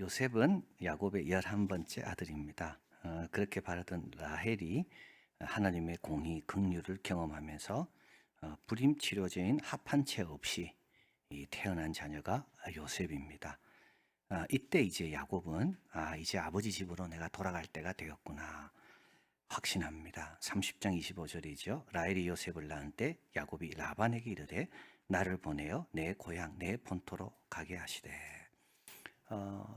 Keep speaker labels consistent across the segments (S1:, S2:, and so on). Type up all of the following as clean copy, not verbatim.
S1: 요셉은 야곱의 11번째 아들입니다. 그렇게 바라던 라헬이 하나님의 공의, 긍휼을 경험하면서 불임치료제인 합한 채 없이 태어난 자녀가 요셉입니다. 이때 이제 야곱은 이제 아버지 집으로 내가 돌아갈 때가 되었구나 확신합니다. 30장 25절이죠. 라헬이 요셉을 낳은 때 야곱이 라반에게 이르되 나를 보내어 내 고향 내 본토로 가게 하시되.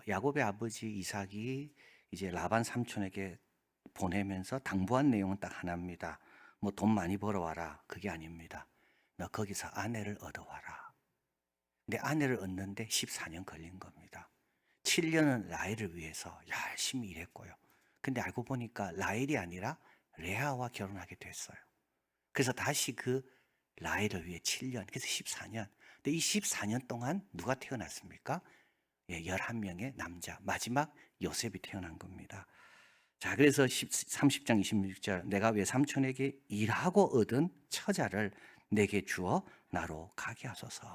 S1: 야곱의 아버지 이삭이 이제 라반 삼촌에게 보내면서 당부한 내용은 딱 하나입니다. 뭐 돈 많이 벌어와라. 그게 아닙니다. 너 거기서 아내를 얻어와라. 근데 아내를 얻는데 14년 걸린 겁니다. 7년은 라헬을 위해서 열심히 일했고요. 근데 알고 보니까 라헬이 아니라 레아와 결혼하게 됐어요. 그래서 다시 그 라헬을 위해 7년, 그래서 14년. 근데 이 14년 동안 누가 태어났습니까? 11명의 남자, 마지막 요셉이 태어난 겁니다. 자, 그래서 30장 26절 내가 왜 삼촌에게 일하고 얻은 처자를 내게 주어 나로 가게 하소서.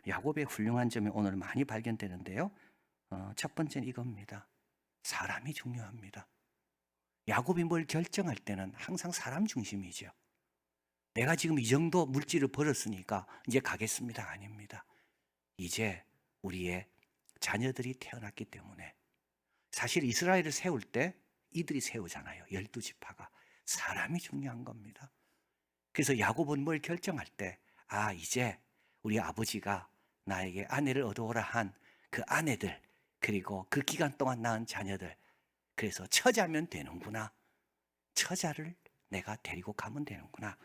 S1: 야곱의 훌륭한 점이 오늘 많이 발견되는데요. 첫 번째는 이겁니다. 사람이 중요합니다. 야곱이 뭘 결정할 때는 항상 사람 중심이죠. 내가 지금 이 정도 물질을 벌었으니까 이제 가겠습니다가 아닙니다. 이제 우리의 자녀들이 태어났기 때문에 사실 이스라엘을 세울 때 이들이 세우잖아요. 12지파가. 사람이 중요한 겁니다. 그래서 야곱은 뭘 결정할 때 이제 우리 아버지가 나에게 아내를 얻어오라 한 그 아내들, 그리고 그 기간 동안 낳은 자녀들, 그래서 처자면 되는구나. 처자를 내가 데리고 가면 되는구나.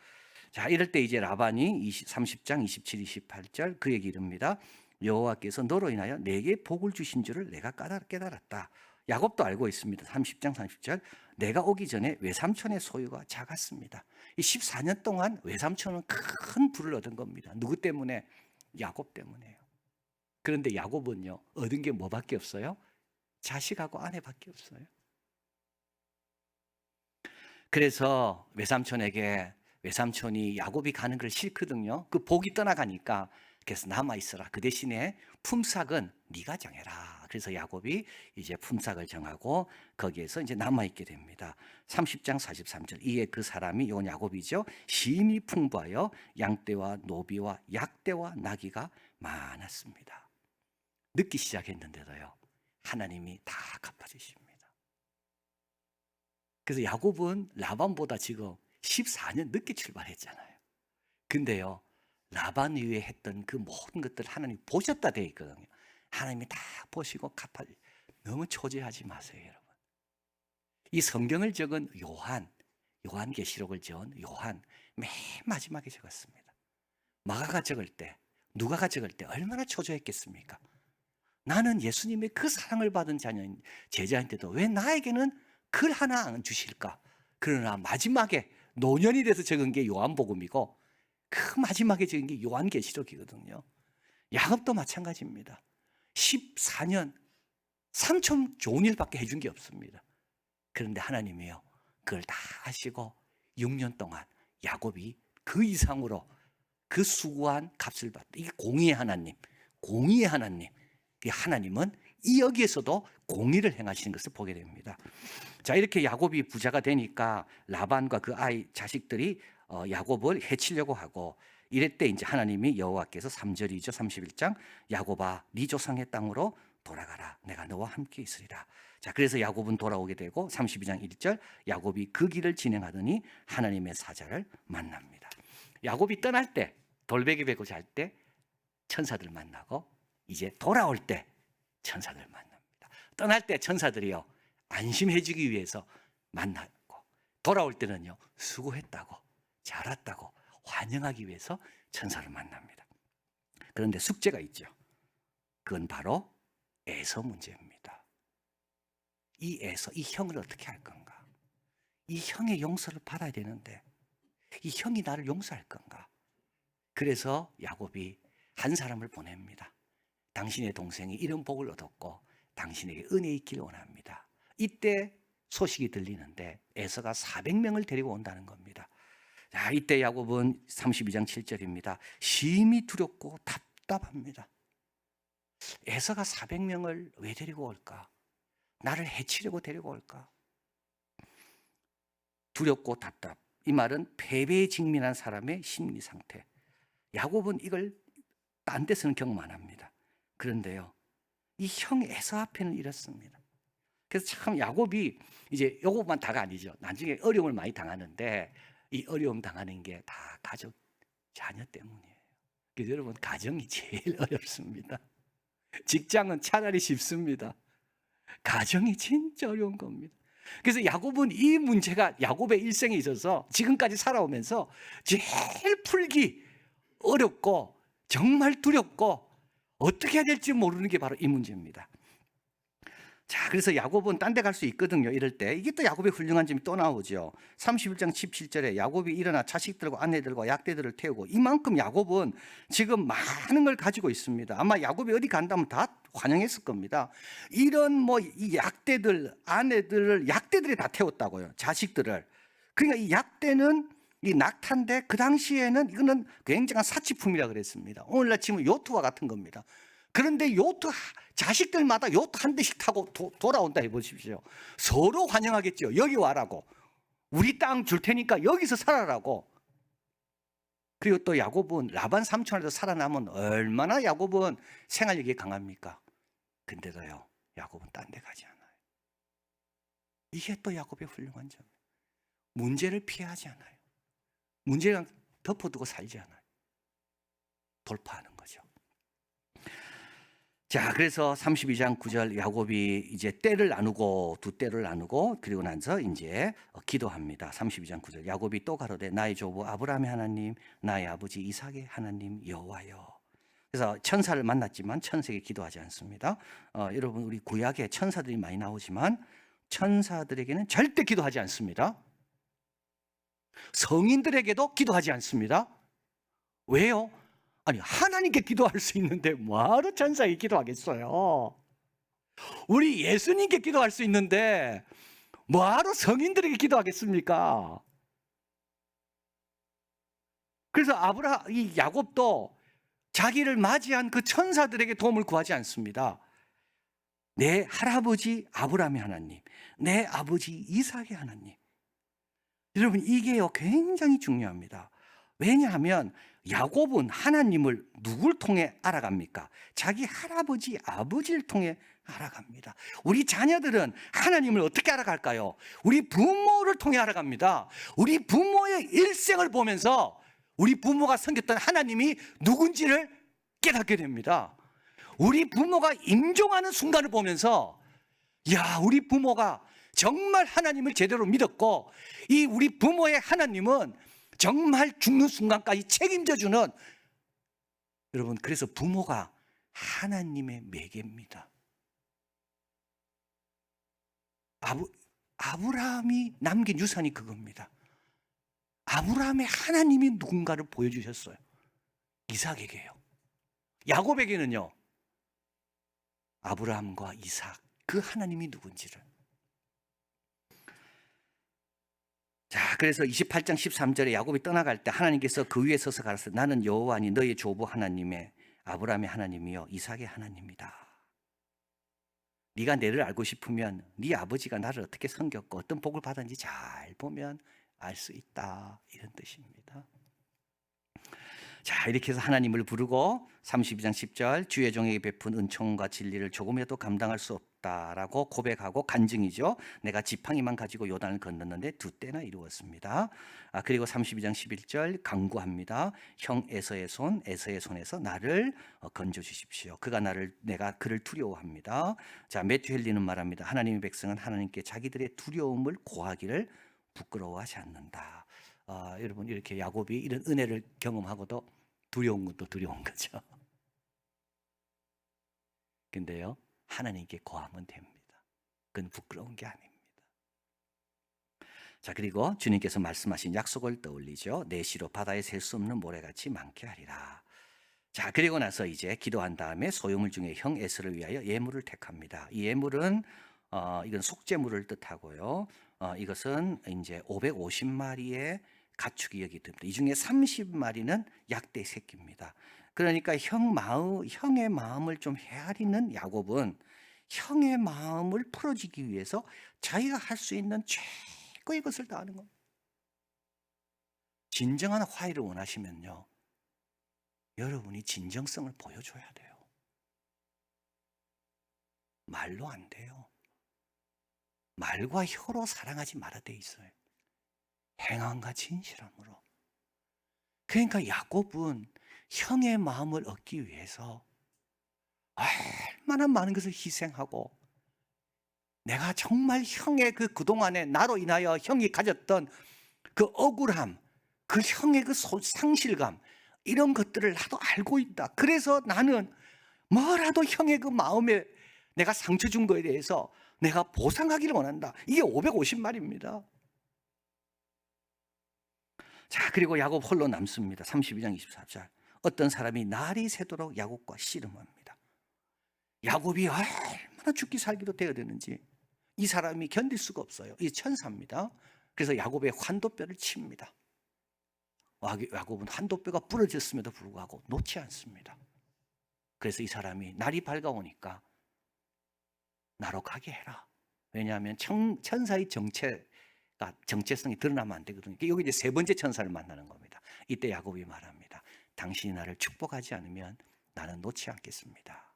S1: 자, 이럴 때 이제 라반이 30장 27, 28절 그에게 이릅니다. 여호와께서 너로 인하여 내게 복을 주신 줄을 내가 깨달았다. 야곱도 알고 있습니다. 30장 30절 내가 오기 전에 외삼촌의 소유가 작았습니다. 이 14년 동안 외삼촌은 큰 부를 얻은 겁니다. 누구 때문에? 야곱 때문에요. 그런데 야곱은요, 얻은 게 뭐밖에 없어요? 자식하고 아내밖에 없어요. 그래서 외삼촌이 야곱이 가는 걸 싫거든요. 그 복이 떠나가니까 그래서 남아있어라. 그 대신에 품삯은 네가 정해라. 그래서 야곱이 이제 품삯을 정하고 거기에서 이제 남아있게 됩니다. 30장 43절 이에 그 사람이 이건 야곱이죠. 심히 풍부하여 양떼와 노비와 약떼와 나귀가 많았습니다. 늦기 시작했는데도요, 하나님이 다 갚아주십니다. 그래서 야곱은 라반보다 지금 14년 늦게 출발했잖아요. 근데요, 라반 이후에 했던 그 모든 것들을 하나님이 보셨다 되어 있거든요. 하나님이 다 보시고 너무 초조하지 마세요, 여러분. 이 성경을 적은 요한계시록을 적은 요한, 맨 마지막에 적었습니다. 마가가 적을 때, 누가가 적을 때 얼마나 초조했겠습니까? 나는 예수님의 그 사랑을 받은 제자인데도 왜 나에게는 글 하나 안 주실까? 그러나 마지막에 노년이 돼서 적은 게 요한복음이고 그 마지막에 적은 게 요한계시록이거든요. 야곱도 마찬가지입니다. 14년 삼촌 좋은 일밖에 해준 게 없습니다. 그런데 하나님이요, 그걸 다 하시고 6년 동안 야곱이 그 이상으로 그 수고한 값을 받다. 이게 공의의 하나님. 하나님은 이 여기에서도 공의를 행하시는 것을 보게 됩니다. 자, 이렇게 야곱이 부자가 되니까 라반과 그 자식들이 야곱을 해치려고 하고 이럴 때 이제 하나님이 여호와께서 3절이죠. 31장 야곱아 네 조상의 땅으로 돌아가라. 내가 너와 함께 있으리라. 자, 그래서 야곱은 돌아오게 되고 32장 1절 야곱이 그 길을 진행하더니 하나님의 사자를 만납니다. 야곱이 떠날 때 돌베개 베고 잘 때 천사들 만나고 이제 돌아올 때 천사들 만납니다. 떠날 때 천사들이요, 안심해 주기 위해서 만나고 돌아올 때는요, 수고했다고 잘 왔다고 환영하기 위해서 천사를 만납니다. 그런데 숙제가 있죠. 그건 바로 에서 문제입니다. 이 형을 어떻게 할 건가? 이 형의 용서를 받아야 되는데 이 형이 나를 용서할 건가? 그래서 야곱이 한 사람을 보냅니다. 당신의 동생이 이런 복을 얻었고 당신에게 은혜 있기를 원합니다. 이때 소식이 들리는데 에서가 400명을 데리고 온다는 겁니다. 자, 이때 야곱은 32장 7절입니다. 심히 두렵고 답답합니다. 에서가 400명을 왜 데리고 올까? 나를 해치려고 데리고 올까? 두렵고 답답. 이 말은 패배에 직면한 사람의 심리 상태. 야곱은 이걸 딴 데서는 경험 안 합니다. 그런데요, 이 형 에서 앞에는 이렇습니다. 그래서 참 야곱이 이제 요것만 다가 아니죠. 나중에 어려움을 많이 당하는데 이 어려움 당하는 게 다 가족, 자녀 때문이에요. 그래서 여러분, 가정이 제일 어렵습니다. 직장은 차라리 쉽습니다. 가정이 진짜 어려운 겁니다. 그래서 야곱은 이 문제가 야곱의 일생에 있어서 지금까지 살아오면서 제일 풀기 어렵고 정말 두렵고 어떻게 해야 될지 모르는 게 바로 이 문제입니다. 자, 그래서 야곱은 딴 데 갈 수 있거든요. 이럴 때 이게 또 야곱의 훌륭한 점이 또 나오죠. 31장 17절에 야곱이 일어나 자식들과 아내들과 약대들을 태우고, 이만큼 야곱은 지금 많은 걸 가지고 있습니다. 아마 야곱이 어디 간다면 다 환영했을 겁니다. 이런 뭐 이 약대들, 아내들을 약대들이 다 태웠다고요. 자식들을. 그러니까 이 약대는 이 낙타인데 그 당시에는 이거는 굉장한 사치품이라 그랬습니다. 오늘날 치면 요트와 같은 겁니다. 그런데 요트, 자식들마다 요트 한 대씩 타고 돌아온다 해보십시오. 서로 환영하겠죠. 여기 와라고. 우리 땅 줄 테니까 여기서 살아라고. 그리고 또 야곱은 라반 삼촌한테 살아남은 얼마나 야곱은 생활력이 강합니까? 근데도요, 야곱은 딴 데 가지 않아요. 이게 또 야곱의 훌륭한 점이에요. 문제를 피하지 않아요. 문제랑 덮어두고 살지 않아요. 돌파하는 거죠. 자, 그래서 32장 9절 야곱이 이제 떼를 나누고 두 떼를 나누고 그리고 나서 이제 기도합니다. 32장 9절 야곱이 또 가로되 나의 조부 아브라함의 하나님, 나의 아버지 이삭의 하나님 여호와여. 그래서 천사를 만났지만 천사에게 기도하지 않습니다. 여러분, 우리 구약에 천사들이 많이 나오지만 천사들에게는 절대 기도하지 않습니다. 성인들에게도 기도하지 않습니다. 왜요? 아니, 하나님께 기도할 수 있는데 뭐하러 천사에게 기도하겠어요? 우리 예수님께 기도할 수 있는데 뭐하러 성인들에게 기도하겠습니까? 그래서 이 야곱도 자기를 맞이한 그 천사들에게 도움을 구하지 않습니다. 내 할아버지 아브라함의 하나님, 내 아버지 이삭의 하나님. 여러분, 이게요 굉장히 중요합니다. 왜냐하면 야곱은 하나님을 누굴 통해 알아갑니까? 자기 할아버지, 아버지를 통해 알아갑니다. 우리 자녀들은 하나님을 어떻게 알아갈까요? 우리 부모를 통해 알아갑니다. 우리 부모의 일생을 보면서 우리 부모가 섬겼던 하나님이 누군지를 깨닫게 됩니다. 우리 부모가 임종하는 순간을 보면서, 야, 우리 부모가 정말 하나님을 제대로 믿었고, 이 우리 부모의 하나님은 정말 죽는 순간까지 책임져주는, 여러분, 그래서 부모가 하나님의 매개입니다. 아브라함이 남긴 유산이 그겁니다. 아브라함의 하나님이 누군가를 보여주셨어요. 이삭에게요. 야곱에게는요, 아브라함과 이삭, 그 하나님이 누군지를. 자, 그래서 28장 13절에 야곱이 떠나갈 때 하나님께서 그 위에 서서 가라사 나는 여호와니 너의 조부 하나님의 아브라함의 하나님이요 이삭의 하나님이다. 네가 내를 알고 싶으면 네 아버지가 나를 어떻게 섬겼고 어떤 복을 받았는지 잘 보면 알 수 있다, 이런 뜻입니다. 자, 이렇게 해서 하나님을 부르고 32장 10절 주의 종에게 베푼 은총과 진리를 조금이라도 감당할 수 없다라고 고백하고 간증이죠. 내가 지팡이만 가지고 요단을 건넜는데 두 때나 이루었습니다. 그리고 32장 11절 강구합니다. 형 에서의 손에서 나를 건져 주십시오. 내가 그를 두려워합니다. 자, 매튜 헨리는 말합니다. 하나님의 백성은 하나님께 자기들의 두려움을 고하기를 부끄러워하지 않는다. 여러분, 이렇게 야곱이 이런 은혜를 경험하고도 두려운 것도 두려운 거죠. 근데요, 하나님께 고하면 됩니다. 그건 부끄러운 게 아닙니다. 자, 그리고 주님께서 말씀하신 약속을 떠올리죠. 내 시로 바다에 셀 수 없는 모래같이 많게 하리라. 자, 그리고 나서 이제 기도한 다음에 소유물 중에 형 에서를 위하여 예물을 택합니다. 이 예물은 이건 속죄물을 뜻하고요. 이것은 이제 550마리의 가축이 여기 듭니다. 이 중에 30마리는 약대 새끼입니다. 그러니까 형의 마음을 좀 헤아리는 야곱은 형의 마음을 풀어주기 위해서 자기가 할 수 있는 최고의 것을 다하는 겁니다. 진정한 화해를 원하시면요, 여러분이 진정성을 보여줘야 돼요. 말로 안 돼요. 말과 혀로 사랑하지 말아 돼 있어요. 행함과 진실함으로. 그러니까 야곱은 형의 마음을 얻기 위해서 얼마나 많은 것을 희생하고, 내가 정말 형의 그동안에 나로 인하여 형이 가졌던 그 억울함, 그 형의 그 상실감, 이런 것들을 나도 알고 있다. 그래서 나는 뭐라도 형의 그 마음에 내가 상처 준 거에 대해서 내가 보상하기를 원한다. 이게 550말입니다. 자, 그리고 야곱 홀로 남습니다. 32장 24절. 어떤 사람이 날이 새도록 야곱과 씨름합니다. 야곱이 얼마나 죽기 살기로 되어되는지 이 사람이 견딜 수가 없어요. 이 천사입니다. 그래서 야곱의 환도뼈를 칩니다. 야곱은 환도뼈가 부러졌음에도 불구하고 놓지 않습니다. 그래서 이 사람이 날이 밝아오니까 나로 가게 해라. 왜냐하면 천사의 정체성이 드러나면 안 되거든요. 여기 이제 세 번째 천사를 만나는 겁니다. 이때 야곱이 말합니다. 당신이 나를 축복하지 않으면 나는 놓지 않겠습니다.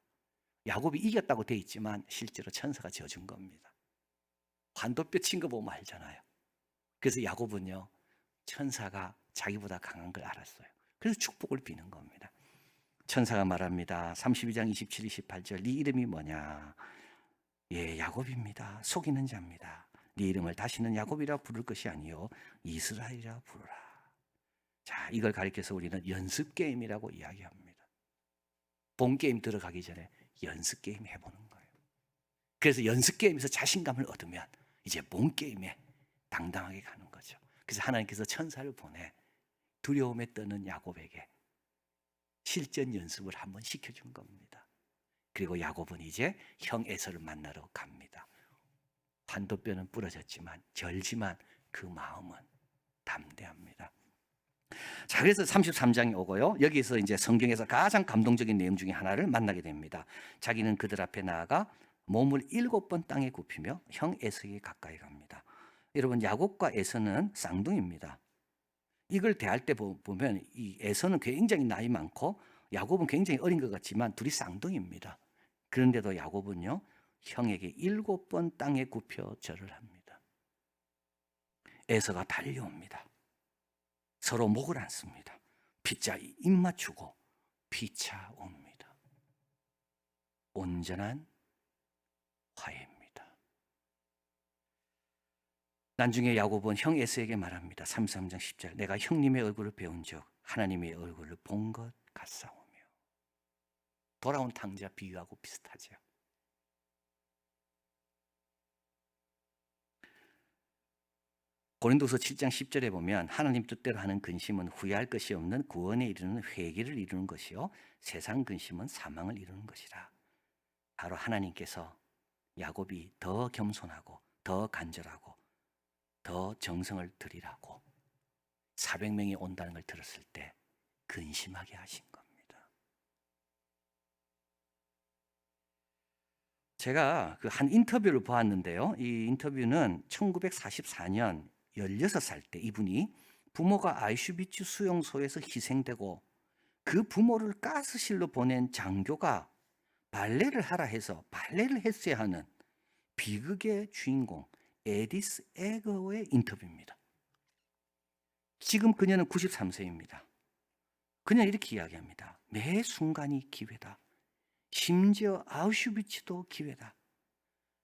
S1: 야곱이 이겼다고 돼 있지만 실제로 천사가 져준 겁니다. 환도뼈 친 거 보면 알잖아요. 그래서 야곱은요, 천사가 자기보다 강한 걸 알았어요. 그래서 축복을 비는 겁니다. 천사가 말합니다. 32장 27, 28절. 네 이름이 뭐냐? 예, 야곱입니다. 속이는 자입니다. 네 이름을 다시는 야곱이라 부를 것이 아니요 이스라엘이라 부르라. 자, 이걸 가리켜서 우리는 연습 게임이라고 이야기합니다. 본 게임 들어가기 전에 연습 게임 해보는 거예요. 그래서 연습 게임에서 자신감을 얻으면 이제 본 게임에 당당하게 가는 거죠. 그래서 하나님께서 천사를 보내 두려움에 떠는 야곱에게 실전 연습을 한번 시켜준 겁니다. 그리고 야곱은 이제 형 에서를 만나러 갑니다. 환도뼈는 부러졌지만 절지만 그 마음은 담대합니다. 자, 그래서 33장이 오고요. 여기서 이제 성경에서 가장 감동적인 내용 중에 하나를 만나게 됩니다. 자기는 그들 앞에 나아가 몸을 7번 땅에 굽히며 형 에서에게 가까이 갑니다. 여러분, 야곱과 에서는 쌍둥이입니다. 이걸 대할 때 보면 이 에서는 굉장히 나이 많고 야곱은 굉장히 어린 것 같지만 둘이 쌍둥이입니다. 그런데도 야곱은요, 형에게 7번 땅에 굽혀 절을 합니다. 에서가 달려옵니다. 서로 목을 안습니다. 피자 입 맞추고 피차 옵니다. 온전한 화해입니다. 나중에 야곱은 형 에서에게 말합니다. 33장 10절. 내가 형님의 얼굴을 배운 적 하나님의 얼굴을 본 것 같사오며. 돌아온 탕자 비유하고 비슷하죠. 고린도서 7장 10절에 보면 하나님 뜻대로 하는 근심은 후회할 것이 없는 구원에 이르는 회개를 이루는 것이요 세상 근심은 사망을 이루는 것이라. 바로 하나님께서 야곱이 더 겸손하고 더 간절하고 더 정성을 들이라고 400명이 온다는 걸 들었을 때 근심하게 하신 겁니다. 제가 한 인터뷰를 보았는데요. 이 인터뷰는 1944년 16살 때 이분이 부모가 아이슈비츠 수용소에서 희생되고 그 부모를 가스실로 보낸 장교가 발레를 하라 해서 발레를 했어야 하는 비극의 주인공 에디스 에거의 인터뷰입니다. 지금 그녀는 93세입니다. 그녀는 이렇게 이야기합니다. 매 순간이 기회다. 심지어 아우슈비츠도 기회다.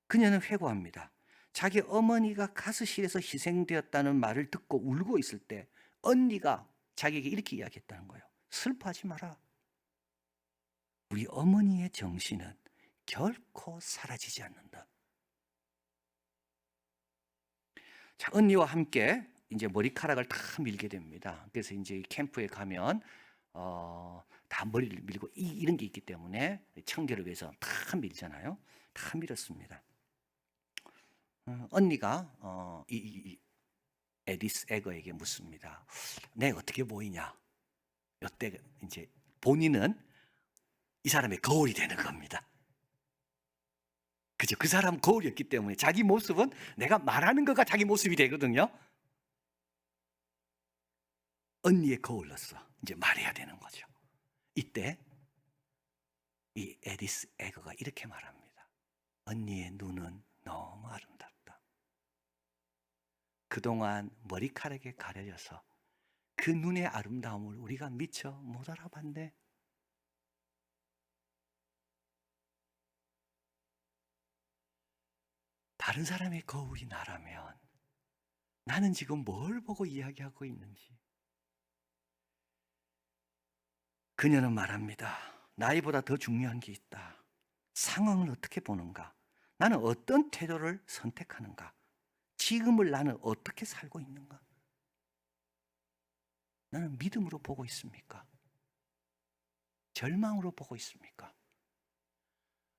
S1: 그녀는 회고합니다. 자기 어머니가 가스실에서 희생되었다는 말을 듣고 울고 있을 때 언니가 자기에게 이렇게 이야기했다는 거예요. 슬퍼하지 마라. 우리 어머니의 정신은 결코 사라지지 않는다. 자, 언니와 함께 이제 머리카락을 다 밀게 됩니다. 그래서 이제 캠프에 가면 다 머리를 밀고 이런 게 있기 때문에 청결을 위해서 다 밀잖아요. 다 밀었습니다. 언니가 이 에디스 에거에게 묻습니다. 내가 어떻게 보이냐? 이때 이제 본인은 이 사람의 거울이 되는 겁니다. 그죠? 그 사람은 거울이었기 때문에 자기 모습은 내가 말하는 거가 자기 모습이 되거든요. 언니의 거울로서 이제 말해야 되는 거죠. 이때 이 에디스 에거가 이렇게 말합니다. 언니의 눈은 너무 아름답다. 그동안 머리카락에 가려져서 그 눈의 아름다움을 우리가 미처 못 알아봤네. 다른 사람의 거울이 나라면 나는 지금 뭘 보고 이야기하고 있는지. 그녀는 말합니다. 나이보다 더 중요한 게 있다. 상황을 어떻게 보는가? 나는 어떤 태도를 선택하는가? 지금을 나는 어떻게 살고 있는가? 나는 믿음으로 보고 있습니까? 절망으로 보고 있습니까?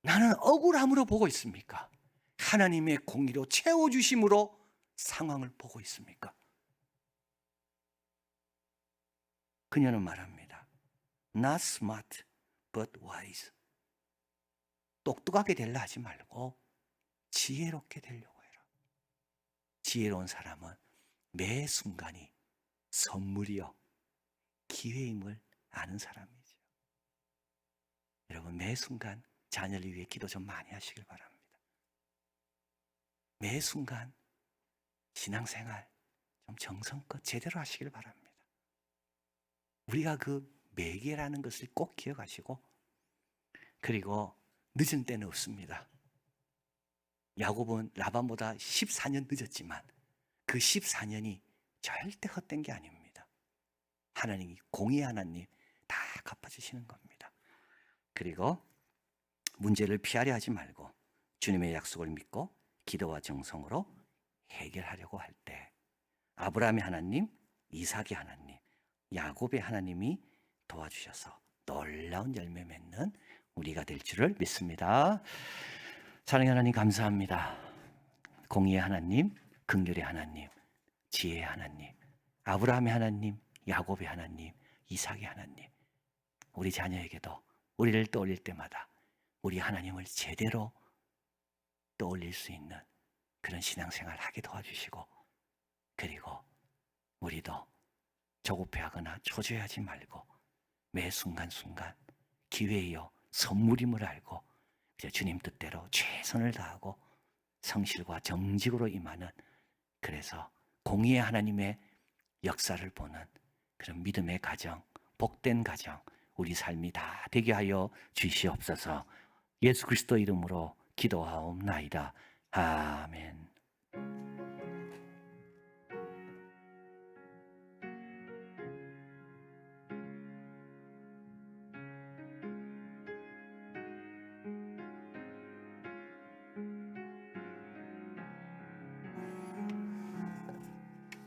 S1: 나는 억울함으로 보고 있습니까? 하나님의 공의로 채워주심으로 상황을 보고 있습니까? 그녀는 말합니다. Not smart, but wise. 똑똑하게 되려 하지 말고 지혜롭게 되려고 해라. 지혜로운 사람은 매 순간이 선물이요 기회임을 아는 사람이죠. 여러분 매 순간 자녀를 위해 기도 좀 많이 하시길 바랍니다. 매 순간 신앙생활 좀 정성껏 제대로 하시길 바랍니다. 우리가 그 매개라는 것을 꼭 기억하시고, 그리고 늦은 때는 없습니다. 야곱은 라반보다 14년 늦었지만 그 14년이 절대 헛된 게 아닙니다. 하나님이 공의 하나님 다 갚아주시는 겁니다. 그리고 문제를 피하려 하지 말고 주님의 약속을 믿고 기도와 정성으로 해결하려고 할 때 아브라함의 하나님, 이삭의 하나님, 야곱의 하나님이 도와주셔서 놀라운 열매 맺는 우리가 될 줄을 믿습니다. 사랑의 하나님 감사합니다. 공의의 하나님, 긍휼의 하나님, 지혜의 하나님, 아브라함의 하나님, 야곱의 하나님, 이삭의 하나님, 우리 자녀에게도 우리를 떠올릴 때마다 우리 하나님을 제대로 떠올릴 수 있는 그런 신앙생활을 하게 도와주시고, 그리고 우리도 조급해하거나 초조해하지 말고 매 순간순간 기회이요 선물임을 알고 이제 주님 뜻대로 최선을 다하고 성실과 정직으로 임하는, 그래서 공의의 하나님의 역사를 보는 그런 믿음의 가정, 복된 가정, 우리 삶이 다 되게 하여 주시옵소서. 예수 그리스도 이름으로 기도하옵나이다. 아멘.